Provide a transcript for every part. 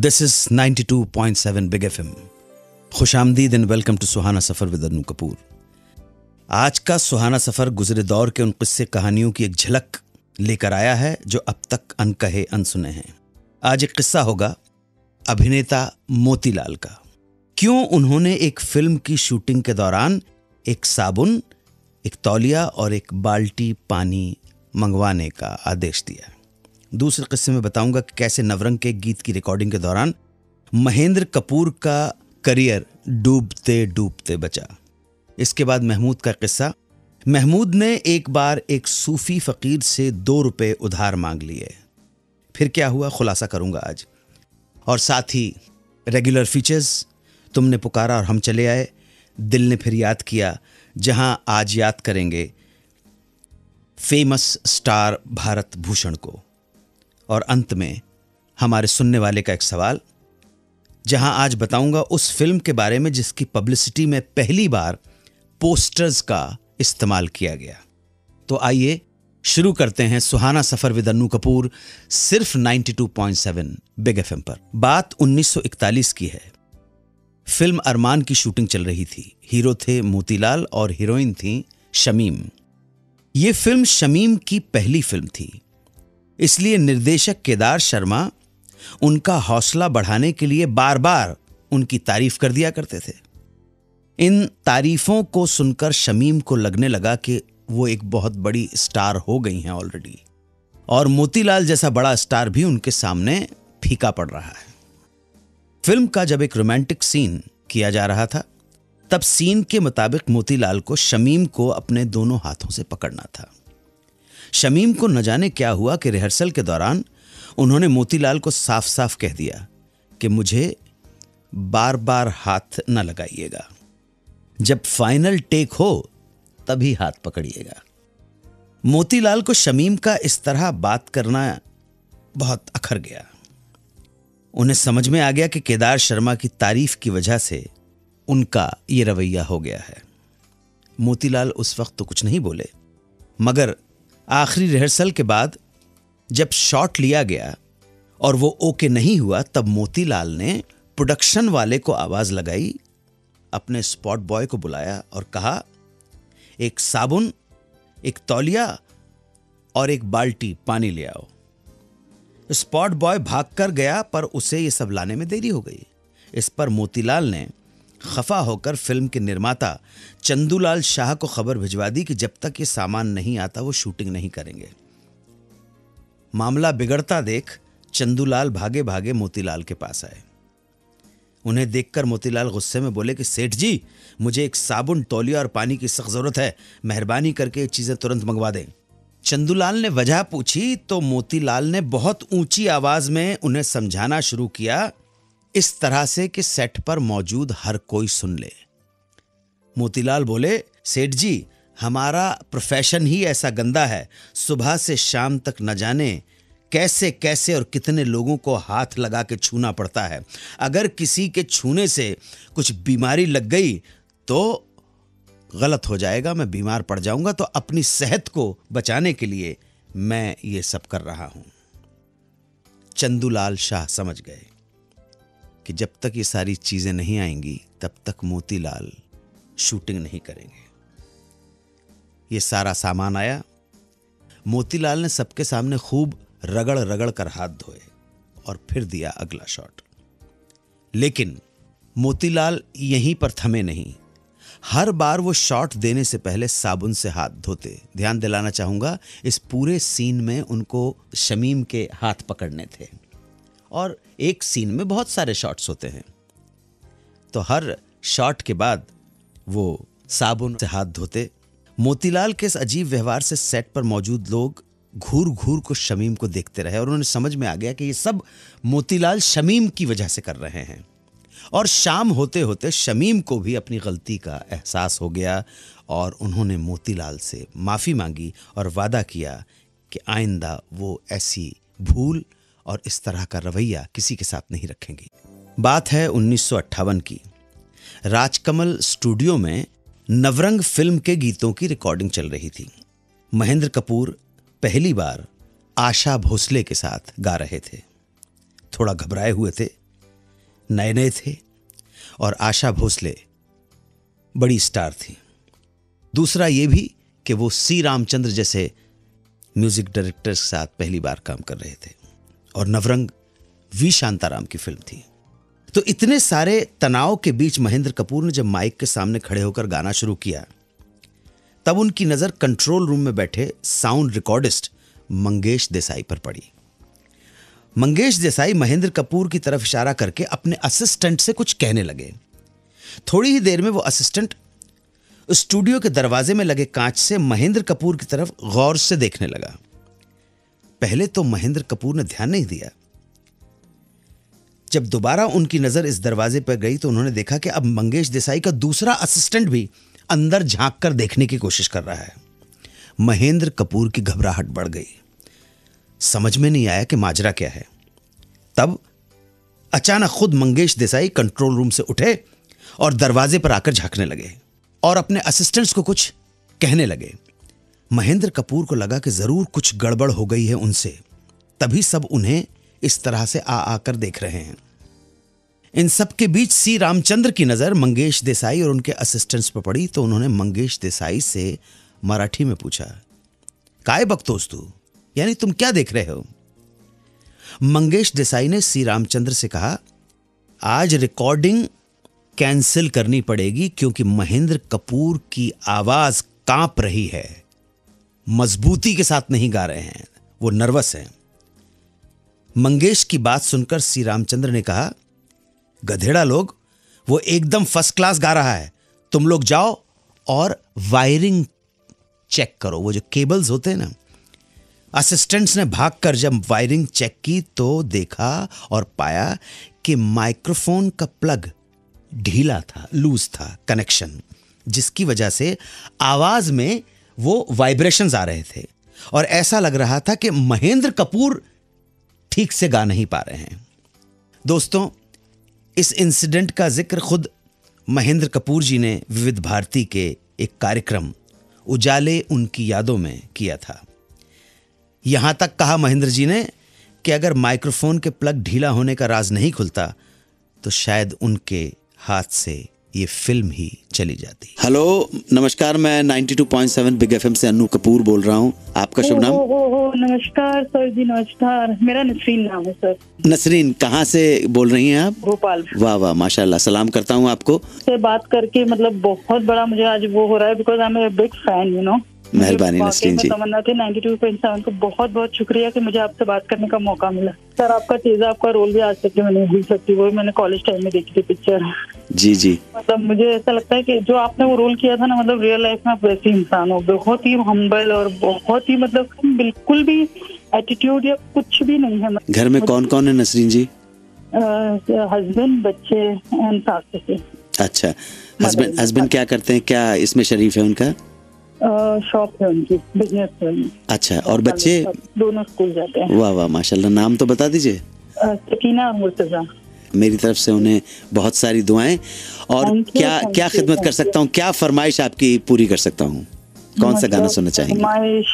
This is 92.7 Big FM. खुशामदीद and welcome to Suhana Safar with Anu Kapoor. आज का सुहाना सफ़र गुज़रे दौर के उन किस्से कहानियों की एक झलक लेकर आया है जो अब तक अनकहे अनसुने हैं। आज एक किस्सा होगा अभिनेता मोतीलाल का। क्यों उन्होंने एक फिल्म की शूटिंग के दौरान एक साबुन, एक तौलिया और एक बाल्टी पानी मंगवाने का आदेश दिया। दूसरे किस्से में बताऊंगा कि कैसे नवरंग के गीत की रिकॉर्डिंग के दौरान महेंद्र कपूर का करियर डूबते डूबते बचा। इसके बाद महमूद का किस्सा। महमूद ने एक बार एक सूफी फकीर से 2 रुपए उधार मांग लिए। फिर क्या हुआ खुलासा करूंगा आज। और साथ ही रेगुलर फीचर्स, तुमने पुकारा और हम चले आए, दिल ने फिर याद किया, जहां आज याद करेंगे फेमस स्टार भारत भूषण को। और अंत में हमारे सुनने वाले का एक सवाल, जहां आज बताऊंगा उस फिल्म के बारे में जिसकी पब्लिसिटी में पहली बार पोस्टर्स का इस्तेमाल किया गया। तो आइए शुरू करते हैं सुहाना सफर विद अन्नू कपूर, सिर्फ 92.7 बिग एफएम पर। बात 1941 की है। फिल्म अरमान की शूटिंग चल रही थी। हीरो थे मोतीलाल और हीरोइन थी शमीम। यह फिल्म शमीम की पहली फिल्म थी, इसलिए निर्देशक केदार शर्मा उनका हौसला बढ़ाने के लिए बार बार उनकी तारीफ कर दिया करते थे। इन तारीफों को सुनकर शमीम को लगने लगा कि वो एक बहुत बड़ी स्टार हो गई हैं ऑलरेडी, और मोतीलाल जैसा बड़ा स्टार भी उनके सामने फीका पड़ रहा है। फिल्म का जब एक रोमांटिक सीन किया जा रहा था, तब सीन के मुताबिक मोतीलाल को शमीम को अपने दोनों हाथों से पकड़ना था। शमीम को न जाने क्या हुआ कि रिहर्सल के दौरान उन्होंने मोतीलाल को साफ साफ कह दिया कि मुझे बार बार हाथ न लगाइएगा, जब फाइनल टेक हो तभी हाथ पकड़िएगा। मोतीलाल को शमीम का इस तरह बात करना बहुत अखर गया। उन्हें समझ में आ गया कि केदार शर्मा की तारीफ की वजह से उनका यह रवैया हो गया है। मोतीलाल उस वक्त तो कुछ नहीं बोले, मगर आखिरी रिहर्सल के बाद जब शॉट लिया गया और वो ओके नहीं हुआ, तब मोतीलाल ने प्रोडक्शन वाले को आवाज लगाई, अपने स्पॉट बॉय को बुलाया और कहा, एक साबुन, एक तौलिया और एक बाल्टी पानी ले आओ। स्पॉट बॉय भागकर गया, पर उसे ये सब लाने में देरी हो गई। इस पर मोतीलाल ने खफा होकर फिल्म के निर्माता चंदूलाल शाह को खबर भिजवा दी कि जब तक ये सामान नहीं आता वो शूटिंग नहीं करेंगे। मामला बिगड़ता देख चंदूलाल भागे भागे मोतीलाल के पास आए। उन्हें देखकर मोतीलाल गुस्से में बोले कि सेठ जी, मुझे एक साबुन, तौलिया और पानी की सख्त जरूरत है, मेहरबानी करके ये चीजें तुरंत मंगवा दें। चंदूलाल ने वजह पूछी तो मोतीलाल ने बहुत ऊंची आवाज में उन्हें समझाना शुरू किया, इस तरह से कि सेट पर मौजूद हर कोई सुन ले। मोतीलाल बोले, सेठ जी, हमारा प्रोफेशन ही ऐसा गंदा है, सुबह से शाम तक न जाने कैसे कैसे और कितने लोगों को हाथ लगा के छूना पड़ता है। अगर किसी के छूने से कुछ बीमारी लग गई तो गलत हो जाएगा, मैं बीमार पड़ जाऊंगा, तो अपनी सेहत को बचाने के लिए मैं ये सब कर रहा हूं। चंदूलाल शाह समझ गए कि जब तक ये सारी चीजें नहीं आएंगी तब तक मोतीलाल शूटिंग नहीं करेंगे। ये सारा सामान आया। मोतीलाल ने सबके सामने खूब रगड़ रगड़ कर हाथ धोए और फिर दिया अगला शॉट। लेकिन मोतीलाल यहीं पर थमे नहीं। हर बार वो शॉट देने से पहले साबुन से हाथ धोते। ध्यान दिलाना चाहूंगा, इस पूरे सीन में उनको शमीम के हाथ पकड़ने थे, और एक सीन में बहुत सारे शॉट्स होते हैं, तो हर शॉट के बाद वो साबुन से हाथ धोते। मोतीलाल के इस अजीब व्यवहार से सेट पर मौजूद लोग घूर घूर को शमीम को देखते रहे, और उन्हें समझ में आ गया कि ये सब मोतीलाल शमीम की वजह से कर रहे हैं। और शाम होते होते शमीम को भी अपनी गलती का एहसास हो गया, और उन्होंने मोतीलाल से माफ़ी मांगी और वादा किया कि आइंदा वो ऐसी भूल और इस तरह का रवैया किसी के साथ नहीं रखेंगी। बात है 1958 की। राजकमल स्टूडियो में नवरंग फिल्म के गीतों की रिकॉर्डिंग चल रही थी। महेंद्र कपूर पहली बार आशा भोसले के साथ गा रहे थे। थोड़ा घबराए हुए थे, नए नए थे और आशा भोसले बड़ी स्टार थी। दूसरा ये भी कि वो सी रामचंद्र जैसे म्यूजिक डायरेक्टर के साथ पहली बार काम कर रहे थे और नवरंग वी शांताराम की फिल्म थी। तो इतने सारे तनाव के बीच महेंद्र कपूर ने जब माइक के सामने खड़े होकर गाना शुरू किया, तब उनकी नजर कंट्रोल रूम में बैठे साउंड रिकॉर्डिस्ट मंगेश देसाई पर पड़ी। मंगेश देसाई महेंद्र कपूर की तरफ इशारा करके अपने असिस्टेंट से कुछ कहने लगे। थोड़ी ही देर में वो असिस्टेंट स्टूडियो के दरवाजे में लगे कांच से महेंद्र कपूर की तरफ गौर से देखने लगा। पहले तो महेंद्र कपूर ने ध्यान नहीं दिया। जब दोबारा उनकी नजर इस दरवाजे पर गई तो उन्होंने देखा कि अब मंगेश देसाई का दूसरा असिस्टेंट भी अंदर झांक कर देखने की कोशिश कर रहा है। महेंद्र कपूर की घबराहट बढ़ गई। समझ में नहीं आया कि माजरा क्या है। तब अचानक खुद मंगेश देसाई कंट्रोल रूम से उठे और दरवाजे पर आकर झांकने लगे और अपने असिस्टेंट्स को कुछ कहने लगे। महेंद्र कपूर को लगा कि जरूर कुछ गड़बड़ हो गई है उनसे, तभी सब उन्हें इस तरह से आकर देख रहे हैं। इन सब के बीच सी रामचंद्र की नजर मंगेश देसाई और उनके असिस्टेंट्स पर पड़ी तो उन्होंने मंगेश देसाई से मराठी में पूछा, काय बकतोस तू, यानी तुम क्या देख रहे हो? मंगेश देसाई ने सी रामचंद्र से कहा, आज रिकॉर्डिंग कैंसिल करनी पड़ेगी क्योंकि महेंद्र कपूर की आवाज कांप रही है, मजबूती के साथ नहीं गा रहे हैं, वो नर्वस हैं। मंगेश की बात सुनकर सी रामचंद्र ने कहा, गधेड़ा लोग, वो एकदम फर्स्ट क्लास गा रहा है, तुम लोग जाओ और वायरिंग चेक करो, वो जो केबल्स होते हैं ना। असिस्टेंट्स ने भागकर जब वायरिंग चेक की तो देखा और पाया कि माइक्रोफोन का प्लग ढीला था, लूज था कनेक्शन, जिसकी वजह से आवाज में वो वाइब्रेशंस आ रहे थे और ऐसा लग रहा था कि महेंद्र कपूर ठीक से गा नहीं पा रहे हैं। दोस्तों, इस इंसिडेंट का जिक्र खुद महेंद्र कपूर जी ने विविध भारती के एक कार्यक्रम उजाले उनकी यादों में किया था। यहां तक कहा महेंद्र जी ने कि अगर माइक्रोफोन के प्लग ढीला होने का राज नहीं खुलता तो शायद उनके हाथ से ये फिल्म ही चली जाती। हेलो, नमस्कार, मैं 92.7 बिग एफएम से अन्नू कपूर बोल रहा हूँ। आपका शुभ नाम? नमस्कार सर जी, नमस्कार। मेरा नसरीन नाम है सर। नसरीन, कहाँ से बोल रही हैं आप? भोपाल। वाह वाह, माशाल्लाह, सलाम करता हूँ आपको। से बात करके मतलब बहुत बड़ा मुझे आज वो हो रहा है, because I am a big fan, you know. मेहरबानी नसरीन जी। तमन्ना थी 92.7 को बहुत बहुत शुक्रिया कि मुझे आपसे बात करने का मौका मिला। सर, आपका तेजा, आपका रोल भी आज तक मैं नहीं भूल सकती। वो मैंने कॉलेज टाइम में देखी थी पिक्चर। जी जी। मतलब मुझे ऐसा लगता है कि जो आपने वो रोल किया था ना, मतलब रियल लाइफ में आप वैसे इंसान हो, बहुत ही हम्बल और बहुत ही मतलब बिल्कुल भी एटीट्यूड या कुछ भी नहीं है। घर में कौन कौन है नसरीन जी? हस्बैंड, बच्चे एंड सास ससुर। अच्छा, हस्बैंड क्या करते हैं? क्या इसमें शरीफ है उनका? शॉप है उनकी, बिजनेस है। अच्छा, और बच्चे? दोनों स्कूल जाते हैं। वाह वाह, माशाल्लाह। नाम तो बता दीजिए। सकीना और मुर्तजा। मेरी तरफ से उन्हें बहुत सारी दुआएं। और क्या खिदमत कर सकता हूँ? क्या फरमाइश आपकी पूरी कर सकता हूँ? कौन सा गाना सुनना चाहेंगे? फरमाइश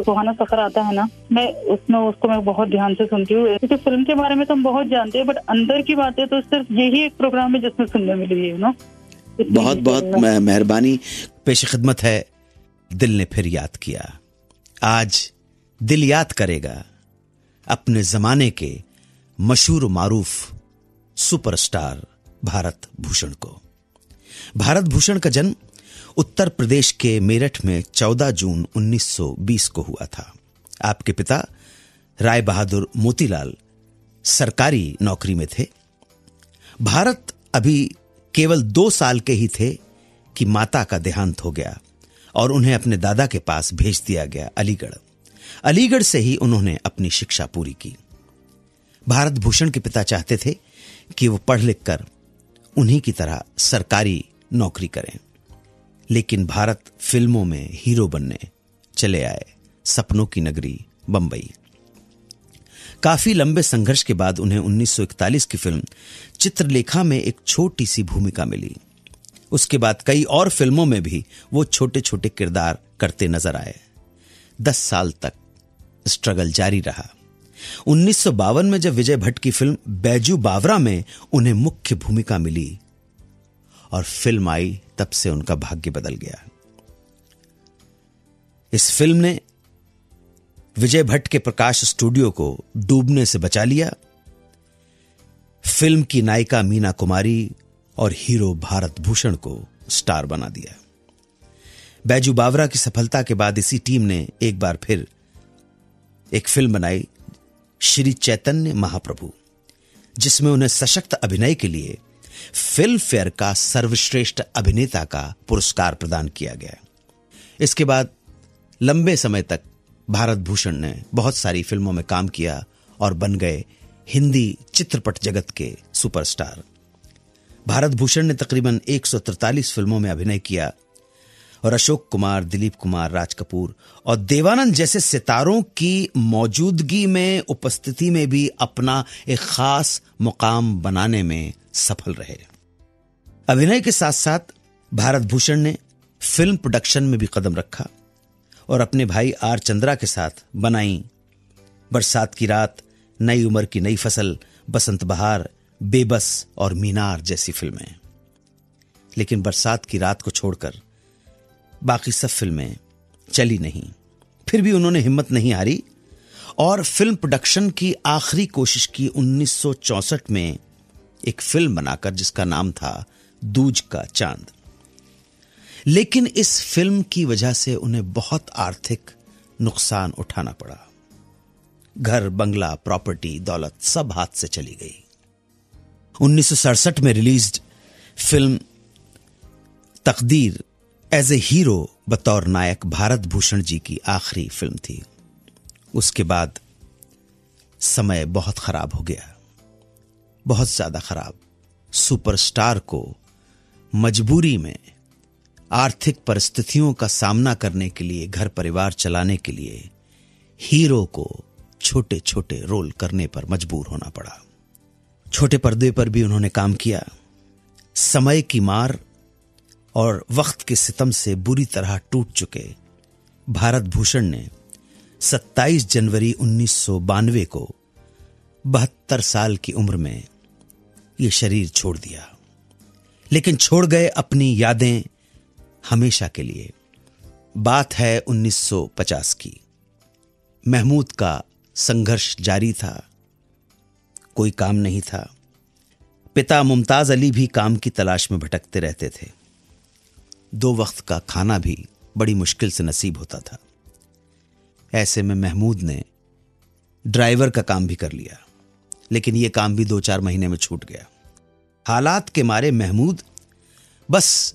सुहाना सफर आता है ना, मैं उसमें उसको मैं बहुत ध्यान से सुनती हूँ, क्योंकि फिल्म के बारे में तो हम बहुत जानते हैं, बट अंदर की बातें तो सिर्फ यही एक प्रोग्राम है जिसमें सुनने मिली है, नो। बहुत बहुत मेहरबानी। पेश खिदमत है दिल ने फिर याद किया। आज दिल याद करेगा अपने जमाने के मशहूर मारूफ सुपरस्टार भारत भूषण को। भारत भूषण का जन्म उत्तर प्रदेश के मेरठ में 14 जून 1920 को हुआ था। आपके पिता राय बहादुर मोतीलाल सरकारी नौकरी में थे। भारत अभी केवल 2 साल के ही थे कि माता का देहांत हो गया और उन्हें अपने दादा के पास भेज दिया गया अलीगढ़। अलीगढ़ से ही उन्होंने अपनी शिक्षा पूरी की। भारत भूषण के पिता चाहते थे कि वो पढ़ लिख कर उन्हीं की तरह सरकारी नौकरी करें, लेकिन भारत फिल्मों में हीरो बनने चले आए, सपनों की नगरी बंबई। काफी लंबे संघर्ष के बाद उन्हें 1941 की फिल्म चित्रलेखा में एक छोटी सी भूमिका मिली। उसके बाद कई और फिल्मों में भी वो छोटे छोटे किरदार करते नजर आए। 10 साल तक स्ट्रगल जारी रहा। 1952 में जब विजय भट्ट की फिल्म बैजू बावरा में उन्हें मुख्य भूमिका मिली और फिल्म आई, तब से उनका भाग्य बदल गया। इस फिल्म ने विजय भट्ट के प्रकाश स्टूडियो को डूबने से बचा लिया। फिल्म की नायिका मीना कुमारी और हीरो भारत भूषण को स्टार बना दिया। बैजू बावरा की सफलता के बाद इसी टीम ने एक बार फिर एक फिल्म बनाई, श्री चैतन्य महाप्रभु, जिसमें उन्हें सशक्त अभिनय के लिए फिल्म फेयर का सर्वश्रेष्ठ अभिनेता का पुरस्कार प्रदान किया गया। इसके बाद लंबे समय तक भारत भूषण ने बहुत सारी फिल्मों में काम किया और बन गए हिंदी चित्रपट जगत के सुपरस्टार। भारत भूषण ने तकरीबन 143 फिल्मों में अभिनय किया और अशोक कुमार, दिलीप कुमार, राज कपूर और देवानंद जैसे सितारों की मौजूदगी में, उपस्थिति में भी अपना एक खास मुकाम बनाने में सफल रहे। अभिनय के साथ साथ भारत भूषण ने फिल्म प्रोडक्शन में भी कदम रखा और अपने भाई आर चंद्रा के साथ बनाई बरसात की रात, नई उम्र की नई फसल, बसंत बहार, बेबस और मीनार जैसी फिल्में। लेकिन बरसात की रात को छोड़कर बाकी सब फिल्में चली नहीं। फिर भी उन्होंने हिम्मत नहीं हारी और फिल्म प्रोडक्शन की आखिरी कोशिश की 1964 में एक फिल्म बनाकर, जिसका नाम था दूज का चांद। लेकिन इस फिल्म की वजह से उन्हें बहुत आर्थिक नुकसान उठाना पड़ा। घर, बंगला, प्रॉपर्टी, दौलत सब हाथ से चली गई। 1967 में रिलीज्ड फिल्म तकदीर एज ए हीरो बतौर नायक भारत भूषण जी की आखिरी फिल्म थी। उसके बाद समय बहुत खराब हो गया, बहुत ज्यादा खराब। सुपरस्टार को मजबूरी में आर्थिक परिस्थितियों का सामना करने के लिए, घर परिवार चलाने के लिए हीरो को छोटे छोटे रोल करने पर मजबूर होना पड़ा। छोटे पर्दे पर भी उन्होंने काम किया। समय की मार और वक्त के सितम से बुरी तरह टूट चुके भारत भूषण ने 27 जनवरी 1992 को 72 साल की उम्र में यह शरीर छोड़ दिया। लेकिन छोड़ गए अपनी यादें हमेशा के लिए। बात है 1950 की। महमूद का संघर्ष जारी था, कोई काम नहीं था। पिता मुमताज अली भी काम की तलाश में भटकते रहते थे। 2 वक्त का खाना भी बड़ी मुश्किल से नसीब होता था। ऐसे में महमूद ने ड्राइवर का काम भी कर लिया, लेकिन यह काम भी 2-4 महीने में छूट गया। हालात के मारे महमूद बस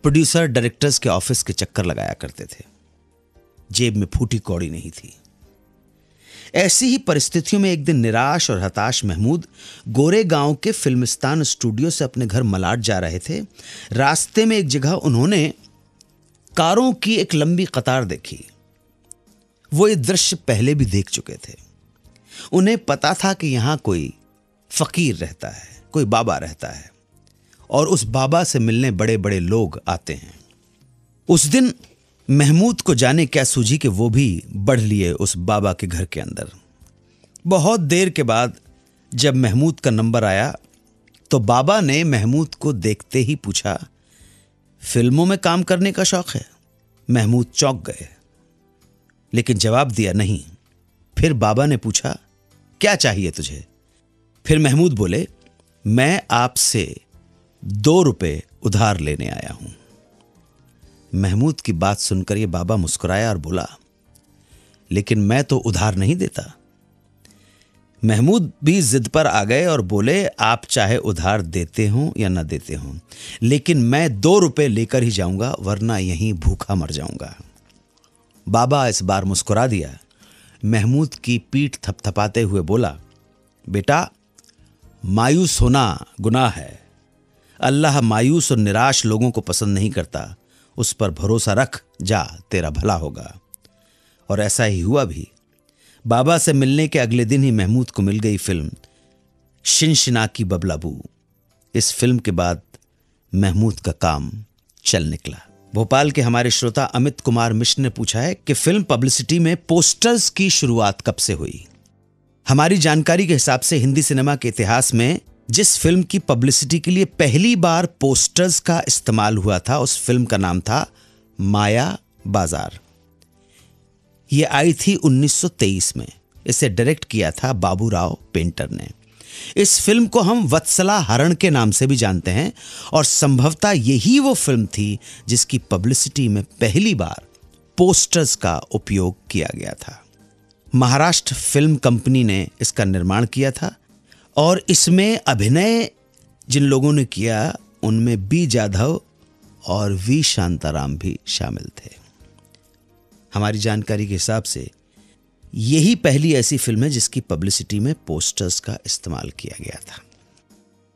प्रोड्यूसर डायरेक्टर्स के ऑफिस के चक्कर लगाया करते थे। जेब में फूटी कौड़ी नहीं थी। ऐसी ही परिस्थितियों में एक दिन निराश और हताश महमूद गोरेगांव के फिल्मिस्तान स्टूडियो से अपने घर मलाड जा रहे थे। रास्ते में एक जगह उन्होंने कारों की एक लंबी कतार देखी। वो ये दृश्य पहले भी देख चुके थे। उन्हें पता था कि यहां कोई फकीर रहता है, कोई बाबा रहता है और उस बाबा से मिलने बड़े बड़े लोग आते हैं। उस दिन महमूद को जाने क्या सूझी कि वो भी बढ़ लिए उस बाबा के घर के अंदर। बहुत देर के बाद जब महमूद का नंबर आया तो बाबा ने महमूद को देखते ही पूछा, फिल्मों में काम करने का शौक है? महमूद चौंक गए, लेकिन जवाब दिया नहीं। फिर बाबा ने पूछा, क्या चाहिए तुझे? फिर महमूद बोले, मैं आपसे 2 रुपए उधार लेने आया हूं। महमूद की बात सुनकर ये बाबा मुस्कुराया और बोला, लेकिन मैं तो उधार नहीं देता। महमूद भी जिद पर आ गए और बोले, आप चाहे उधार देते हो या ना देते हो, लेकिन मैं 2 रुपए लेकर ही जाऊंगा, वरना यहीं भूखा मर जाऊंगा। बाबा इस बार मुस्कुरा दिया। महमूद की पीठ थपथपाते हुए बोला, बेटा, मायूस होना गुनाह है। अल्लाह मायूस और निराश लोगों को पसंद नहीं करता। उस पर भरोसा रख, जा, तेरा भला होगा। और ऐसा ही हुआ भी। बाबा से मिलने के अगले दिन ही महमूद को मिल गई फिल्म शिनशिना की बबलाबू। इस फिल्म के बाद महमूद का काम चल निकला। भोपाल के हमारे श्रोता अमित कुमार मिश्र ने पूछा है कि फिल्म पब्लिसिटी में पोस्टर्स की शुरुआत कब से हुई? हमारी जानकारी के हिसाब से हिंदी सिनेमा के इतिहास में जिस फिल्म की पब्लिसिटी के लिए पहली बार पोस्टर्स का इस्तेमाल हुआ था, उस फिल्म का नाम था माया बाजार। यह आई थी 1923 में। इसे डायरेक्ट किया था बाबूराव पेंटर ने। इस फिल्म को हम वत्सला हरण के नाम से भी जानते हैं और संभवतः यही वो फिल्म थी जिसकी पब्लिसिटी में पहली बार पोस्टर्स का उपयोग किया गया था। महाराष्ट्र फिल्म कंपनी ने इसका निर्माण किया था और इसमें अभिनय जिन लोगों ने किया उनमें बी जाधव और वी शांताराम भी शामिल थे। हमारी जानकारी के हिसाब से यही पहली ऐसी फिल्म है जिसकी पब्लिसिटी में पोस्टर्स का इस्तेमाल किया गया था।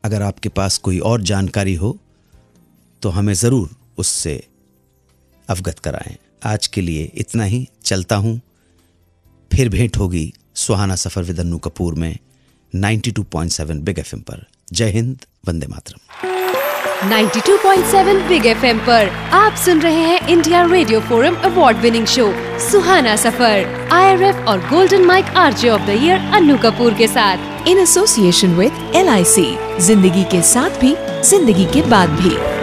अगर आपके पास कोई और जानकारी हो तो हमें ज़रूर उससे अवगत कराएं। आज के लिए इतना ही। चलता हूं, फिर भेंट होगी सुहाना सफर विद अन्नू कपूर में 92.7 बिग एफएम पर। जय हिंद, वंदे मातरम। 92.7 बिग एफएम पर आप सुन रहे हैं India Radio Forum award winning show Suhana Safar, IRF और Golden Mic RJ of the year Annu Kapoor के साथ, इन एसोसिएशन विद LIC। जिंदगी के साथ भी, जिंदगी के बाद भी।